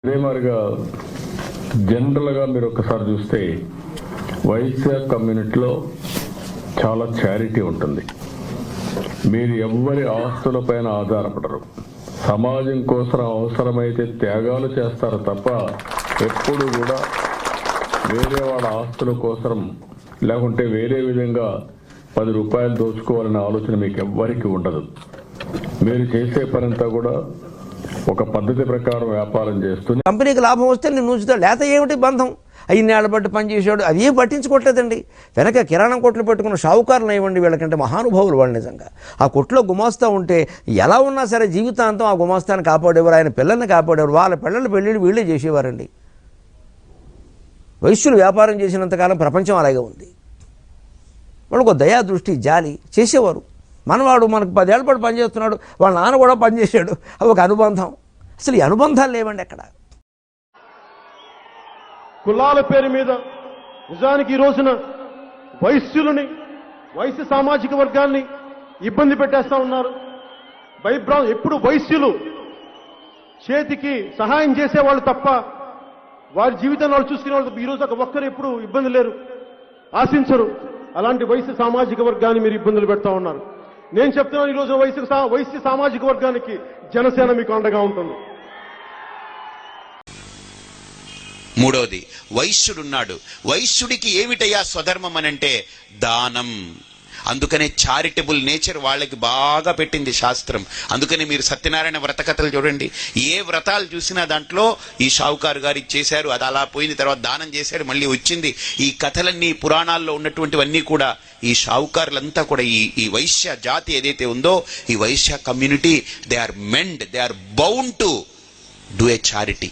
అదే మాదిరిగా జనరల్గా మీరు ఒకసారి చూస్తే వైశ్య కమ్యూనిటీలో చాలా చారిటీ ఉంటుంది. మీరు ఎవ్వరి ఆస్తులపైన ఆధారపడరు. సమాజం కోసం అవసరమైతే త్యాగాలు చేస్తారు తప్ప ఎప్పుడు కూడా వేరే వాళ్ళ ఆస్తుల కోసం లేకుంటే వేరే విధంగా 10 రూపాయలు దోచుకోవాలనే ఆలోచన మీకు ఎవ్వరికి ఉండదు. మీరు చేసే పనంతా కూడా ఒక పద్ధతి ప్రకారం వ్యాపారం చేస్తుంది. కంపెనీకి లాభం వస్తే నేను ఉంచుతాడు, లేత ఏమిటి బంధం? అయ్యేళ్ళ బట్టి పనిచేసాడు, అది ఏం పట్టించుకోవట్లేదండి. వెనక కిరాణం కొట్లు పెట్టుకున్న షావుకారులు ఇవ్వండి, వీళ్ళకంటే మహానుభావులు వాళ్ళు. నిజంగా ఆ కొట్లో గుమాస్తా ఉంటే ఎలా ఉన్నా సరే జీవితాంతం ఆ గుమాస్తాన్ని కాపాడేవారు, ఆయన పిల్లల్ని కాపాడేవారు. వాళ్ళ పిల్లల పెళ్ళిళ్ళు వీళ్ళే చేసేవారండి. వైశ్యులు వ్యాపారం చేసినంతకాలం ప్రపంచం అలాగే ఉంది. వాళ్ళకు దయా దృష్టి జాలి చేసేవారు. మనవాడు మనకు 10 ఏళ్ళ పాటు పనిచేస్తున్నాడు, వాళ్ళ నాన్న కూడా పనిచేశాడు, అవి ఒక అనుబంధం. అసలు ఈ అనుబంధాలు లేవండి ఎక్కడ. కులాల పేరు మీద నిజానికి ఈ రోజున వైశ్యులని, వైశ్య సామాజిక వర్గాన్ని ఇబ్బంది పెట్టేస్తా ఉన్నారు. ఎప్పుడు వైశ్యులు చేతికి సహాయం చేసేవాళ్ళు తప్ప వారి జీవితాన్ని వాళ్ళు చూసుకునే వాళ్ళు ఈరోజు ఒక్కరు ఎప్పుడు ఇబ్బంది లేరు, ఆశించరు. అలాంటి వైశ్య సామాజిక వర్గాన్ని మీరు ఇబ్బందులు పెడతా ఉన్నారు. నేను చెప్తున్నాను, ఈ రోజు వైశ్య సామాజిక వర్గానికి జనసేన మీకు అండగా ఉంటుంది. మూడోది, వైశ్యుడున్నాడు. వైశ్యుడికి ఏమిటయ్యా స్వధర్మం అనంటే దానం. అందుకనే చారిటబుల్ నేచర్ వాళ్ళకి బాగా పెట్టింది శాస్త్రం. అందుకని మీరు సత్యనారాయణ వ్రత కథలు చూడండి, ఏ వ్రతాలు చూసినా దాంట్లో ఈ షావుకారు గారు చేశారు, అది అలా పోయింది, తర్వాత దానం చేశాడు, మళ్ళీ వచ్చింది. ఈ కథలన్నీ పురాణాల్లో ఉన్నటువంటివన్నీ కూడా ఈ షావుకారులంతా కూడా ఈ వైశ్య జాతి ఏదైతే ఉందో, ఈ Vaishya community, they are bound to do a charity.